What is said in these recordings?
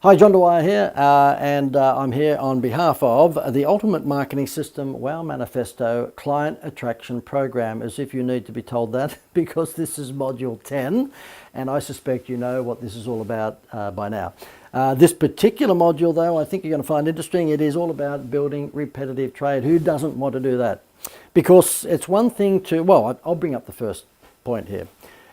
Hi, John Dwyer here, and I'm here on behalf of the Ultimate Marketing System WOW Manifesto Client Attraction Program, as if you need to be told that because this is Module 10, and I suspect you know what this is all about by now. This particular module, though, I think you're going to find interesting. It is all about building repetitive trade. Who doesn't want to do that? Because it's one thing to, well, I'll bring up the first point here.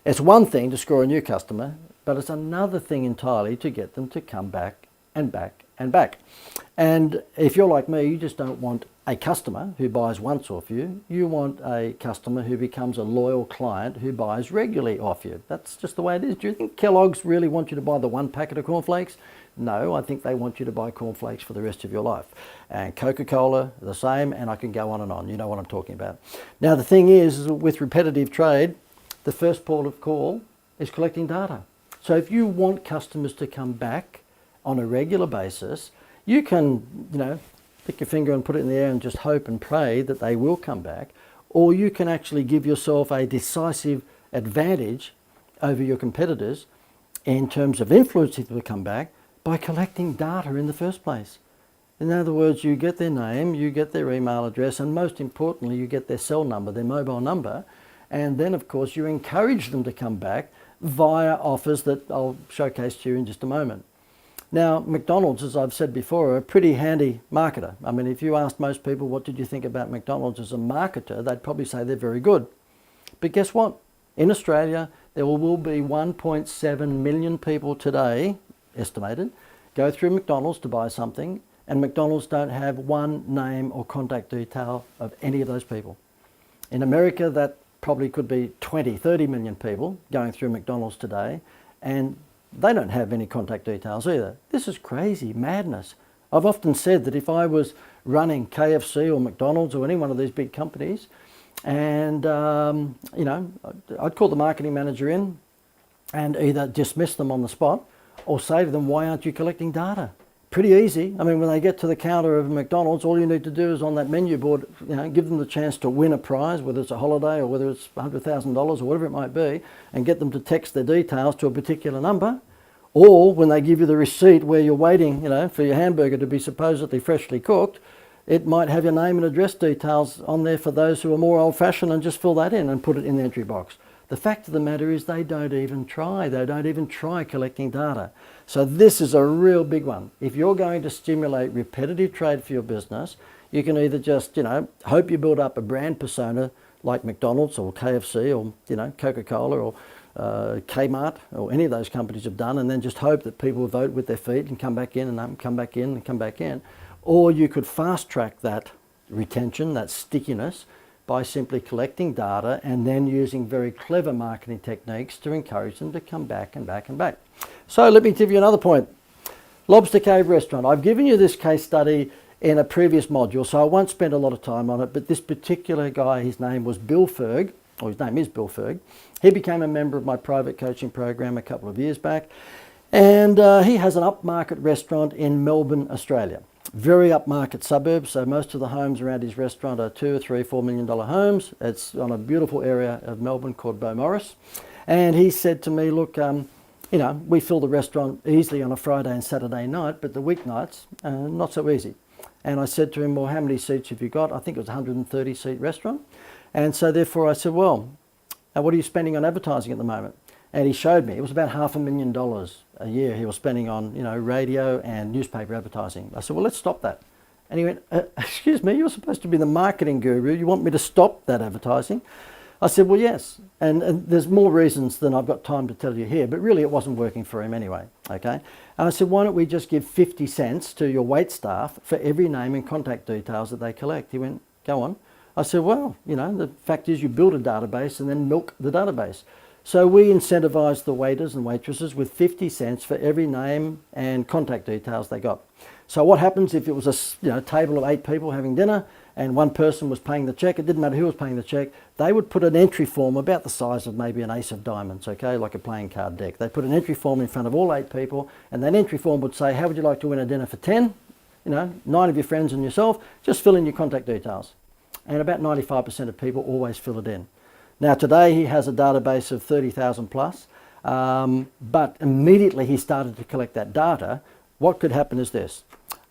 It's one thing to score a new customer, but it's another thing entirely to get them to come back and back and back. And if you're like me, you just don't want a customer who buys once off you. You want a customer who becomes a loyal client who buys regularly off you. That's just the way it is. Do you think Kellogg's really want you to buy the one packet of cornflakes? No, I think they want you to buy cornflakes for the rest of your life. And Coca-Cola, the same, and I can go on and on. You know what I'm talking about. Now, the thing is, with repetitive trade, the first port of call is collecting data. So if you want customers to come back on a regular basis, you can, pick your finger and put it in the air and just hope and pray that they will come back. Or you can actually give yourself a decisive advantage over your competitors in terms of influencing them to come back by collecting data in the first place. In other words, you get their name, you get their email address, and most importantly, you get their cell number, their mobile number. And then, of course, you encourage them to come back via offers that I'll showcase to you in just a moment. Now, McDonald's, as I've said before, are a pretty handy marketer. I mean, if you asked most people, what did you think about McDonald's as a marketer, they'd probably say they're very good. But guess what? In Australia, there will be 1.7 million people today, estimated, go through McDonald's to buy something, and McDonald's don't have one name or contact detail of any of those people. In America, that probably could be 20, 30 million people going through McDonald's today, and they don't have any contact details either. This is crazy madness. I've often said that if I was running KFC or McDonald's or any one of these big companies, and I'd call the marketing manager in and either dismiss them on the spot or say to them, why aren't you collecting data? Pretty easy. I mean, when they get to the counter of McDonald's, all you need to do is on that menu board, give them the chance to win a prize, whether it's a holiday or whether it's $100,000 or whatever it might be, and get them to text their details to a particular number. Or when they give you the receipt where you're waiting, for your hamburger to be supposedly freshly cooked, it might have your name and address details on there for those who are more old-fashioned and just fill that in and put it in the entry box. The fact of the matter is they don't even try. They don't even try collecting data. So this is a real big one. If you're going to stimulate repetitive trade for your business, you can either just, hope you build up a brand persona like McDonald's or KFC or, Coca-Cola or Kmart or any of those companies have done, and then just hope that people will vote with their feet and come back in and come back in and come back in. Or you could fast track that retention, that stickiness, by simply collecting data and then using very clever marketing techniques to encourage them to come back and back and back. So let me give you another point. Lobster Cave Restaurant. I've given you this case study in a previous module, so I won't spend a lot of time on it, but this particular guy, his name was Bill Ferg, or his name is Bill Ferg. He became a member of my private coaching program a couple of years back, and he has an upmarket restaurant in Melbourne, Australia. Very upmarket suburb, so most of the homes around his restaurant are $2 or $3 or $4 million homes. It's on a beautiful area of Melbourne called Beaumaris. And he said to me, look, we fill the restaurant easily on a Friday and Saturday night, but the weeknights, not so easy. And I said to him, well, how many seats have you got? I think it was a 130 seat restaurant. And so therefore I said, well, what are you spending on advertising at the moment? And he showed me, it was about $500,000 a year he was spending on, radio and newspaper advertising. I said, well, let's stop that. And he went, excuse me, you're supposed to be the marketing guru. You want me to stop that advertising? I said, well, yes. And there's more reasons than I've got time to tell you here, but really it wasn't working for him anyway, okay? And I said, why don't we just give 50 cents to your wait staff for every name and contact details that they collect? He went, go on. I said, well, the fact is you build a database and then milk the database. So we incentivized the waiters and waitresses with 50 cents for every name and contact details they got. So what happens if it was a table of 8 people having dinner and one person was paying the check? It didn't matter who was paying the check. They would put an entry form about the size of maybe an ace of diamonds, okay, like a playing card deck. They put an entry form in front of all 8 people, and that entry form would say, how would you like to win a dinner for 10? 9 of your friends and yourself. Just fill in your contact details. And about 95% of people always fill it in. Now today he has a database of 30,000 plus, but immediately he started to collect that data, what could happen is this.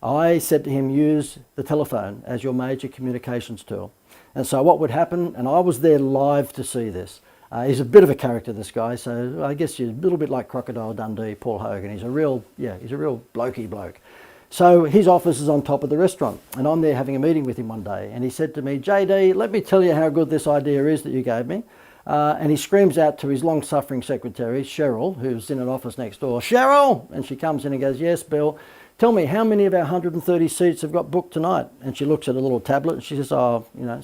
I said to him, use the telephone as your major communications tool. And so what would happen, and I was there live to see this. He's a bit of a character, this guy, so I guess he's a little bit like Crocodile Dundee, Paul Hogan. He's a real blokey bloke. So his office is on top of the restaurant, and I'm there having a meeting with him one day, and he said to me, JD, let me tell you how good this idea is that you gave me. And he screams out to his long-suffering secretary, Cheryl, who's in an office next door, Cheryl! And she comes in and goes, yes, Bill, tell me, how many of our 130 seats have got booked tonight? And she looks at a little tablet and she says,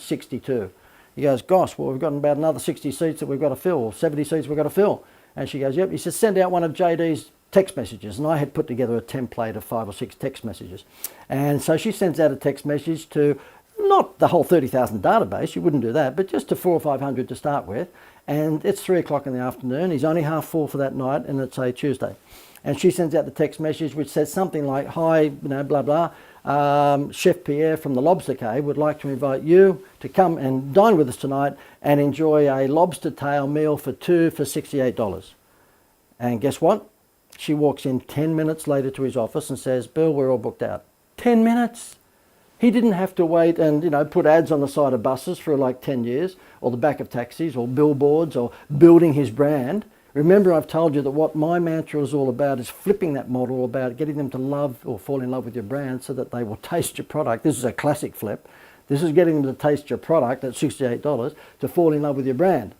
62. He goes, gosh, well, we've got about another 60 seats that we've got to fill, or 70 seats we've got to fill. And she goes, yep. He says, send out one of JD's text messages. And I had put together a template of 5 or 6 text messages. And so she sends out a text message to not the whole 30,000 database, you wouldn't do that, but just to 400 or 500 to start with. And it's 3 o'clock in the afternoon. He's only half full for that night, and it's a Tuesday. And she sends out the text message which says something like, hi, blah, blah. Chef Pierre from the Lobster Cave would like to invite you to come and dine with us tonight and enjoy a lobster tail meal for 2 for $68. And guess what? She walks in 10 minutes later to his office and says, Bill, we're all booked out. 10 minutes. He didn't have to wait and, put ads on the side of buses for like 10 years, or the back of taxis, or billboards, or building his brand. Remember, I've told you that what my mantra is all about is flipping that model about getting them to love or fall in love with your brand so that they will taste your product. This is a classic flip. This is getting them to taste your product at $68 to fall in love with your brand.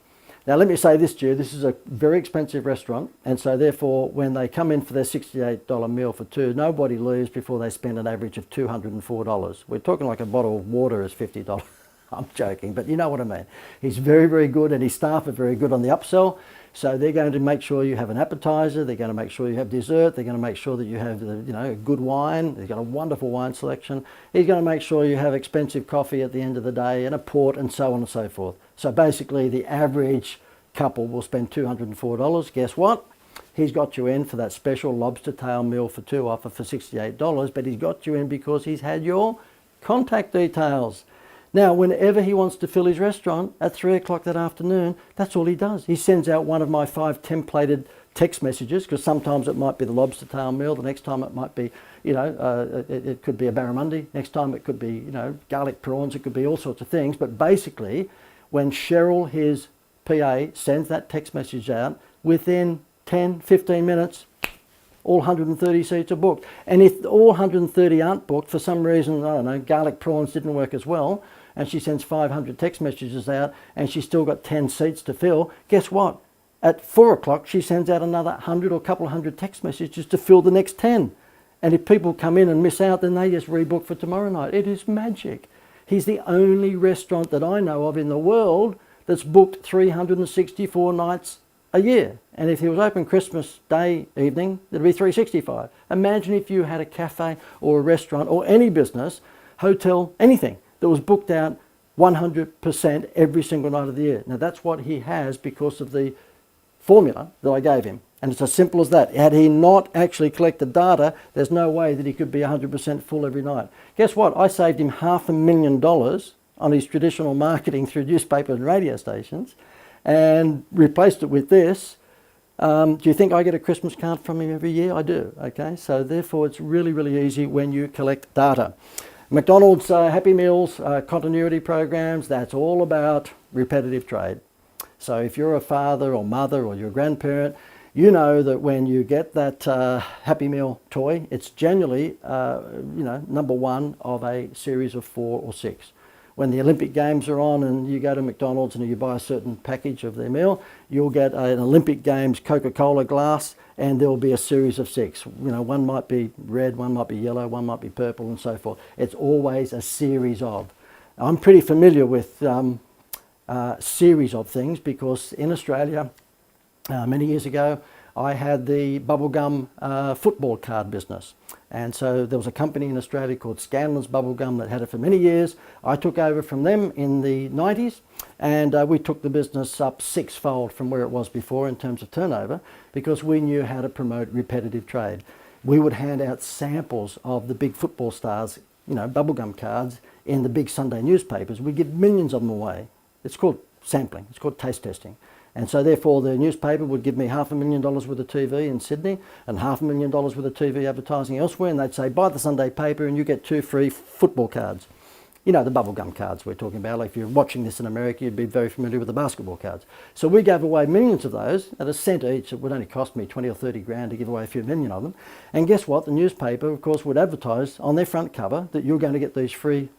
Now, let me say this to you. This is a very expensive restaurant, and so therefore, when they come in for their $68 meal for 2, nobody leaves before they spend an average of $204. We're talking like a bottle of water is $50. I'm joking, but you know what I mean. He's very, very good, and his staff are very good on the upsell. So they're going to make sure you have an appetizer, they're going to make sure you have dessert, they're going to make sure that you have a good wine, they've got a wonderful wine selection. He's going to make sure you have expensive coffee at the end of the day and a port and so on and so forth. So basically the average couple will spend $204. Guess what? He's got you in for that special lobster tail meal for 2 offer for $68, but he's got you in because he's had your contact details. Now, whenever he wants to fill his restaurant at 3 o'clock that afternoon, that's all he does. He sends out one of my 5 templated text messages, because sometimes it might be the lobster tail meal, the next time it might be, it could be a barramundi, next time it could be, garlic prawns, it could be all sorts of things. But basically, when Cheryl, his PA, sends that text message out, within 10, 15 minutes, all 130 seats are booked. And if all 130 aren't booked, for some reason, I don't know, garlic prawns didn't work as well, and she sends 500 text messages out, and she's still got 10 seats to fill, guess what? At 4 o'clock, she sends out another 100 or a couple of hundred text messages to fill the next 10. And if people come in and miss out, then they just rebook for tomorrow night. It is magic. He's the only restaurant that I know of in the world that's booked 364 nights a year. And if he was open Christmas Day evening, it'd be 365. Imagine if you had a cafe or a restaurant or any business, hotel, anything that was booked out 100% every single night of the year. Now that's what he has because of the formula that I gave him. And it's as simple as that. Had he not actually collected data, there's no way that he could be 100% full every night. Guess what? I saved him $500,000 on his traditional marketing through newspapers and radio stations and replaced it with this. Do you think I get a Christmas card from him every year? I do. Okay, so therefore it's really, really easy when you collect data. McDonald's Happy Meals continuity programs, that's all about repetitive trade. So if you're a father or mother or you're a grandparent, you know that when you get that Happy Meal toy, it's generally, number 1 of a series of 4 or 6. When the Olympic Games are on and you go to McDonald's and you buy a certain package of their meal, you'll get an Olympic Games Coca-Cola glass, and there will be a series of 6. One might be red, one might be yellow, one might be purple, and so forth. It's always a series of. I'm pretty familiar with series of things because in Australia, many years ago, I had the bubblegum football card business. And so there was a company in Australia called Scanlon's Bubblegum that had it for many years. I took over from them in the 90s, and we took the business up 6-fold from where it was before in terms of turnover, because we knew how to promote repetitive trade. We would hand out samples of the big football stars, bubblegum cards in the big Sunday newspapers. We give millions of them away. It's called sampling. It's called taste testing. And so therefore the newspaper would give me $500,000 worth of TV in Sydney and $500,000 worth of TV advertising elsewhere, and they'd say, buy the Sunday paper and you get 2 free football cards. You know, the bubblegum cards we're talking about. Like if you're watching this in America, you'd be very familiar with the basketball cards. So we gave away millions of those at a cent each. It would only cost me 20 or 30 grand to give away a few million of them. And guess what? The newspaper, of course, would advertise on their front cover that you're going to get these free,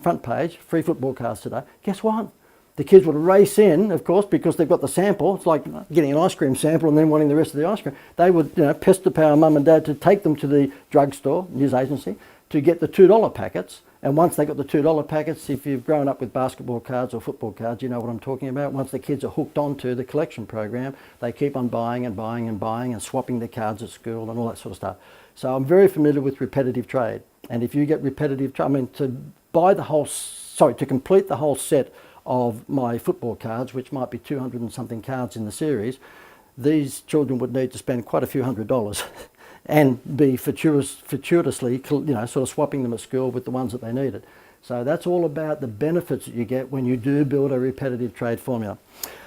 front page, free football cards today. Guess what? The kids would race in, of course, because they've got the sample. It's like getting an ice cream sample and then wanting the rest of the ice cream. They would, pester power mum and dad to take them to the drugstore, news agency, to get the $2 packets. And once they got the $2 packets, if you've grown up with basketball cards or football cards, you know what I'm talking about. Once the kids are hooked onto the collection program, they keep on buying and buying and buying and swapping the cards at school and all that sort of stuff. So I'm very familiar with repetitive trade. And if you get repetitive trade, to complete the whole set of my football cards, which might be 200 and something cards in the series, these children would need to spend quite a few $100s. And be fortuitously, sort of swapping them at school with the ones that they needed. So that's all about the benefits that you get when you do build a repetitive trade formula.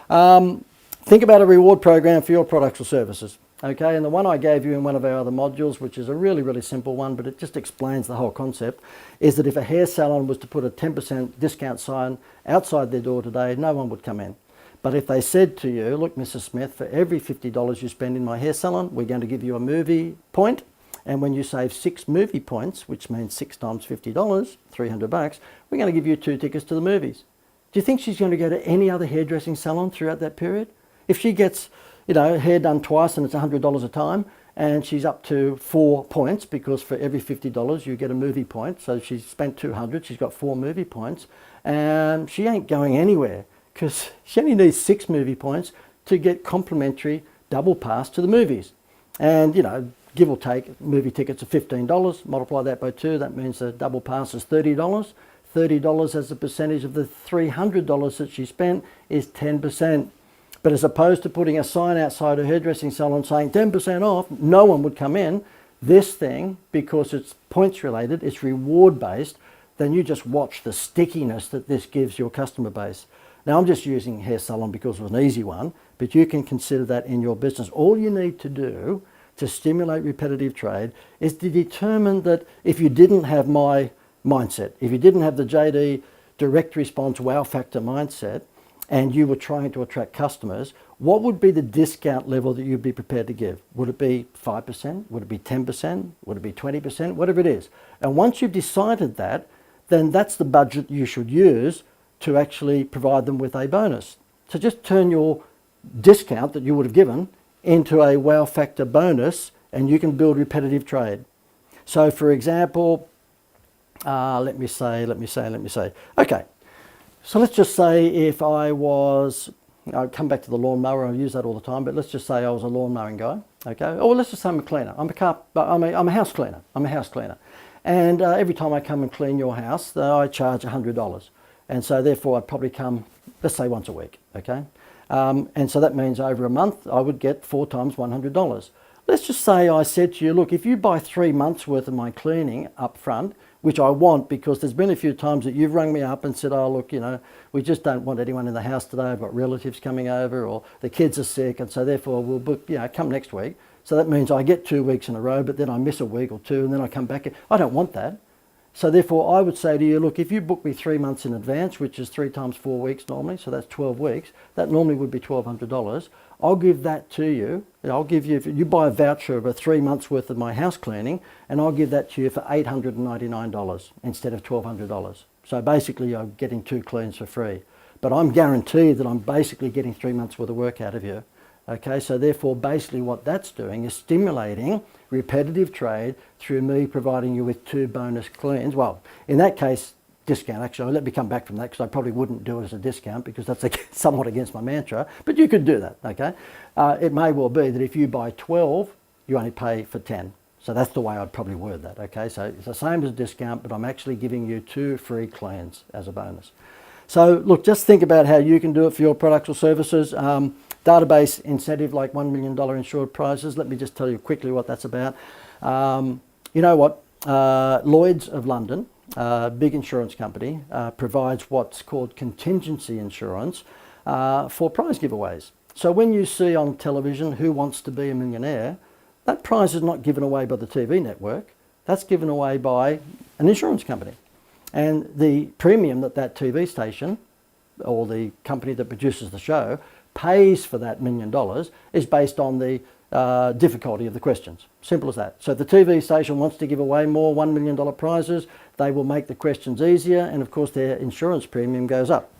Think about a reward program for your products or services. Okay, and the one I gave you in one of our other modules, which is a really, really simple one, but it just explains the whole concept, is that if a hair salon was to put a 10% discount sign outside their door today, no one would come in. But if they said to you, look, Mrs. Smith, for every $50 you spend in my hair salon, we're going to give you a movie point. And when you save 6 movie points, which means 6 times $50, $300, we're going to give you 2 tickets to the movies. Do you think she's going to go to any other hairdressing salon throughout that period? If she gets, hair done twice and it's $100 a time, and she's up to 4 points, because for every $50 you get a movie point. So she's spent $200, she's got 4 movie points, and she ain't going anywhere, because she only needs 6 movie points to get complimentary double pass to the movies. And, give or take, movie tickets are $15. Multiply that by 2, that means the double pass is $30. $30 as a percentage of the $300 that she spent is 10%. But as opposed to putting a sign outside a hairdressing salon saying 10% off, no one would come in. This thing, because it's points related, it's reward based, then you just watch the stickiness that this gives your customer base. Now, I'm just using hair salon because it was an easy one, but you can consider that in your business. All you need to do to stimulate repetitive trade is to determine that if you didn't have my mindset, if you didn't have the JD direct response wow factor mindset, and you were trying to attract customers, what would be the discount level that you'd be prepared to give? Would it be 5%? Would it be 10%? Would it be 20%? Whatever it is. And once you've decided that, then that's the budget you should use to actually provide them with a bonus. So just turn your discount that you would have given into a wow factor bonus, and you can build repetitive trade. So for example, let me say, okay, so let's just say if I'll come back to the lawnmower, I use that all the time, but let's just say I was a lawn mowing guy, okay? Or let's just say I'm a cleaner, I'm a house cleaner. And every time I come and clean your house, I charge $100. And so therefore I'd probably come, let's say once a week, okay? And so that means over a month I would get 4 times $100. Let's just say I said to you, look, if you buy 3 months worth of my cleaning up front, which I want, because there's been a few times that you've rung me up and said, oh look, we just don't want anyone in the house today, I've got relatives coming over, or the kids are sick, and so therefore we'll book, come next week. So that means I get 2 weeks in a row, but then I miss a week or 2, and then I come back. I don't want that. So therefore I would say to you, look, if you book me 3 months in advance, which is 3 times 4 weeks normally, so that's 12 weeks, that normally would be $1,200. I'll give that to you. I'll give you, if you buy a voucher of 3 months worth of my house cleaning, and I'll give that to you for $899 instead of $1,200. So basically you're getting 2 cleans for free. But I'm guaranteed that I'm basically getting 3 months worth of work out of you. Okay, so therefore basically what that's doing is stimulating repetitive trade through me providing you with 2 bonus cleans. Well, in that case, discount, actually, let me come back from that, because I probably wouldn't do it as a discount, because that's somewhat against my mantra, but you could do that, okay? It may well be that if you buy 12, you only pay for 10. So that's the way I'd probably word that, okay? So it's the same as a discount, but I'm actually giving you 2 free cleans as a bonus. So look, just think about how you can do it for your products or services. Database incentive like $1 million insured prizes. Let me just tell you quickly what that's about. You know what? Lloyd's of London, big insurance company, provides what's called contingency insurance for prize giveaways. So when you see on television Who Wants to Be a Millionaire, that prize is not given away by the TV network. That's given away by an insurance company. And the premium that that TV station or the company that produces the show pays for that $1 million is based on the difficulty of the questions. Simple as that. So if the TV station wants to give away more $1 million prizes, they will make the questions easier, and of course their insurance premium goes up.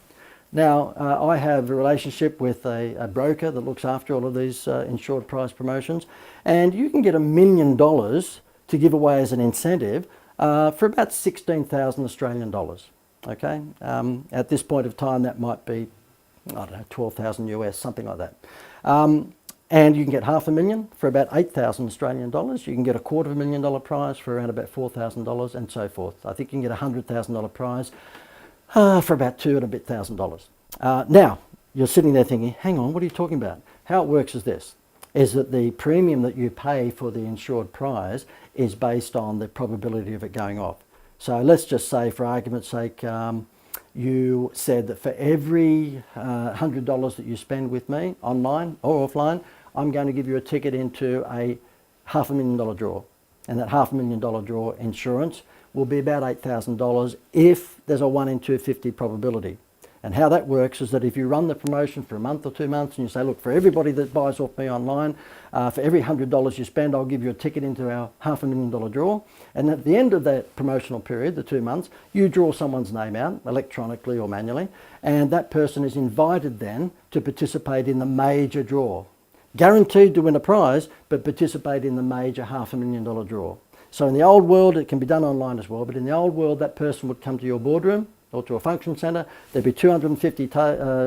Now, I have a relationship with a broker that looks after all of these insured prize promotions, and you can get $1 million to give away as an incentive for about 16,000 Australian dollars. Okay, at this point of time, that might be, I don't know, 12,000 US, something like that. And you can get $500,000 for about 8,000 Australian dollars. You can get a $250,000 prize for around about $4,000 and so forth. I think you can get a $100,000 prize for about $2,000 and a bit. Now, you're sitting there thinking, hang on, what are you talking about? How it works is this, is that the premium that you pay for the insured prize is based on the probability of it going off. So let's just say, for argument's sake, you said that for every $100 that you spend with me, online or offline, I'm going to give you a ticket into a $500,000 draw. And that $500,000 draw insurance will be about $8,000 if there's a 1 in 250 probability. And how that works is that if you run the promotion for a month or 2 months and you say, look, for everybody that buys off me online, for every $100 you spend, I'll give you a ticket into our $500,000 draw. And at the end of that promotional period, the 2 months, you draw someone's name out electronically or manually, and that person is invited then to participate in the major draw. Guaranteed to win a prize, but participate in the major $500,000 draw. So in the old world, it can be done online as well, but in the old world, that person would come to your boardroom or to a function centre. There'd be 250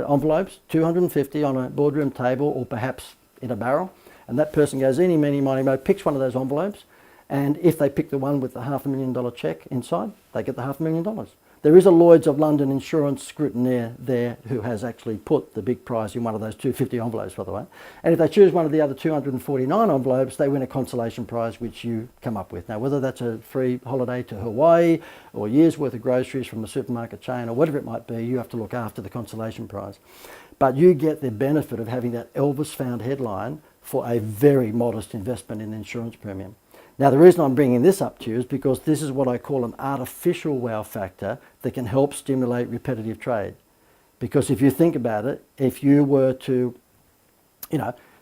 envelopes, 250 on a boardroom table or perhaps in a barrel. And that person goes eeny, meeny, miny, mo, picks one of those envelopes. And if they pick the one with the $500,000 cheque inside, they get the $500,000. There is a Lloyd's of London insurance scrutineer there who has actually put the big prize in one of those 250 envelopes, by the way. And if they choose one of the other 249 envelopes, they win a consolation prize which you come up with. Now, whether that's a free holiday to Hawaii or a year's worth of groceries from a supermarket chain or whatever it might be, you have to look after the consolation prize. But you get the benefit of having that Elvis found headline for a very modest investment in insurance premium. Now, the reason I'm bringing this up to you is because this is what I call an artificial wow factor that can help stimulate repetitive trade. Because if you think about it, if you were to,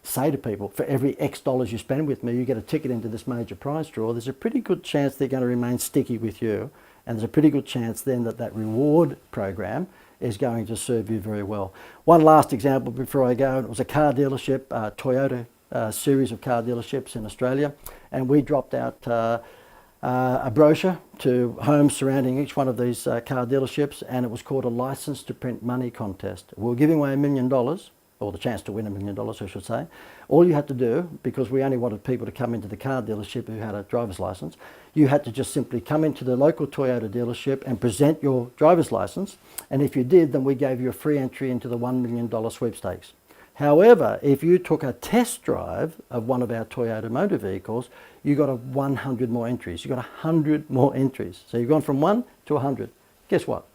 say to people, for every X dollars you spend with me, you get a ticket into this major prize draw, there's a pretty good chance they're going to remain sticky with you. And there's a pretty good chance then that that reward program is going to serve you very well. One last example before I go, it was a car dealership, Toyota series of car dealerships in Australia, and we dropped out a brochure to homes surrounding each one of these car dealerships, and it was called a license to print money contest. We were giving away $1 million, or the chance to win $1 million, I should say. All you had to do, because we only wanted people to come into the car dealership who had a driver's license, you had to just simply come into the local Toyota dealership and present your driver's license, and if you did, then we gave you a free entry into the $1 million sweepstakes. However, if you took a test drive of one of our Toyota motor vehicles, you got 100 more entries. You got 100 more entries. So you've gone from 1 to 100. Guess what?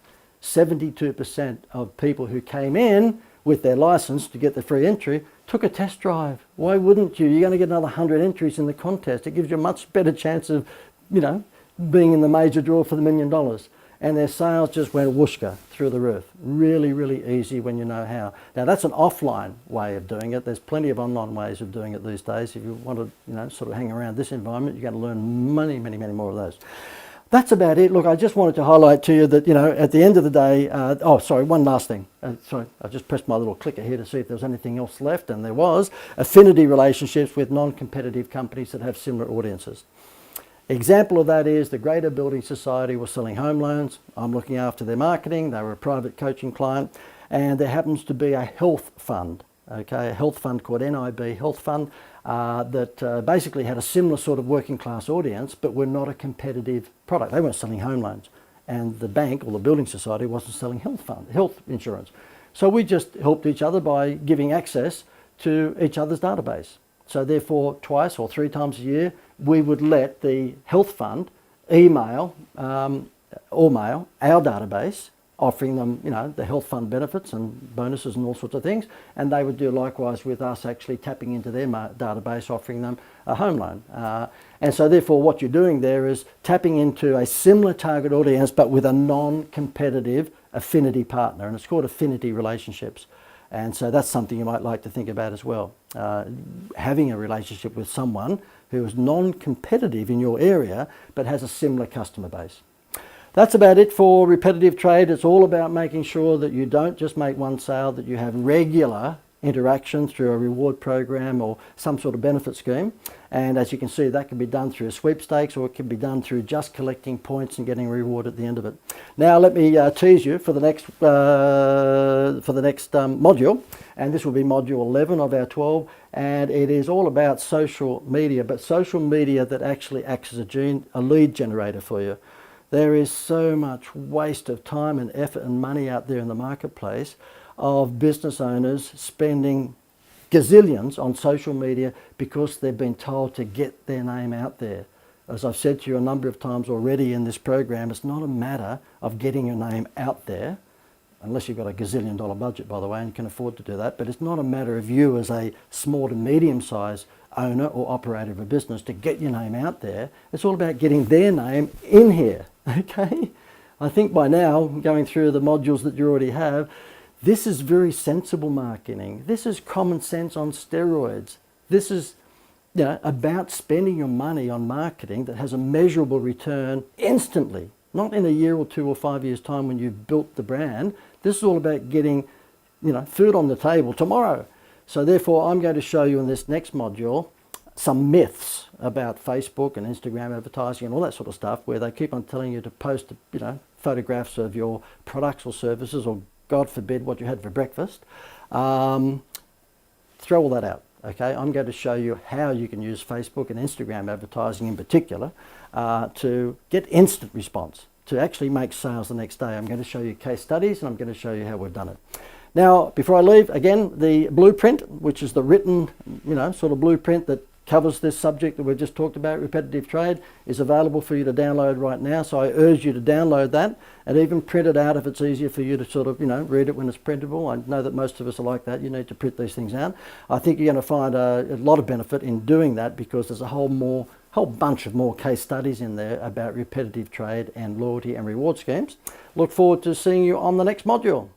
72% of people who came in with their license to get the free entry took a test drive. Why wouldn't you? You're going to get another 100 entries in the contest. It gives you a much better chance of, being in the major draw for the $1 million. And their sales just went whooshka through the roof. Really, really easy when you know how. Now, that's an offline way of doing it. There's plenty of online ways of doing it these days. If you want to, sort of hang around this environment, you're going to learn many, many, many more of those. That's about it. Look, I just wanted to highlight to you that, at the end of the day, one last thing. Sorry, I just pressed my little clicker here to see if there was anything else left, and there was. Affinity relationships with non-competitive companies that have similar audiences. Example of that is the Greater Building Society was selling home loans. I'm looking after their marketing. They were a private coaching client, and there happens to be a health fund, a health fund called NIB Health Fund that basically had a similar sort of working class audience, but were not a competitive product. They weren't selling home loans, and the bank or the building society wasn't selling health insurance. So we just helped each other by giving access to each other's database. So therefore, twice or 3 times a year, we would let the health fund email or mail our database offering them, the health fund benefits and bonuses and all sorts of things. And they would do likewise with us, actually tapping into their database, offering them a home loan. And so therefore what you're doing there is tapping into a similar target audience, but with a non-competitive affinity partner. And it's called affinity relationships. And so that's something you might like to think about as well. Having a relationship with someone who is non-competitive in your area, but has a similar customer base. That's about it for repetitive trade. It's all about making sure that you don't just make one sale, that you have regular interaction through a reward program or some sort of benefit scheme. And as you can see, that can be done through a sweepstakes, or it can be done through just collecting points and getting a reward at the end of it. Now let me tease you for the next module, and this will be module 11 of our 12, and it is all about social media, but social media that actually acts as a lead generator for you. There is so much waste of time and effort and money out there in the marketplace of business owners spending gazillions on social media because they've been told to get their name out there. As I've said to you a number of times already in this program, it's not a matter of getting your name out there, unless you've got a gazillion-dollar budget, by the way, and you can afford to do that. But it's not a matter of you as a small to medium-sized owner or operator of a business to get your name out there. It's all about getting their name in here, okay? I think by now, going through the modules that you already have, this is very sensible marketing. This is common sense on steroids. This is about spending your money on marketing that has a measurable return instantly, not in a year or 2 or 5 years' time when you've built the brand. This is all about getting food on the table tomorrow. So therefore, I'm going to show you in this next module some myths about Facebook and Instagram advertising and all that sort of stuff, where they keep on telling you to post photographs of your products or services, or God forbid what you had for breakfast. Throw all that out. Okay, I'm going to show you how you can use Facebook and Instagram advertising in particular to get instant response, to actually make sales the next day. I'm going to show you case studies, and I'm going to show you how we've done it. Now, before I leave, again, the blueprint, which is the written, sort of blueprint that covers this subject that we've just talked about, repetitive trade, is available for you to download right now. So I urge you to download that and even print it out if it's easier for you to sort of, read it when it's printable. I know that most of us are like that. You need to print these things out. I think you're going to find a lot of benefit in doing that, because there's a whole bunch of more case studies in there about repetitive trade and loyalty and reward schemes. Look forward to seeing you on the next module.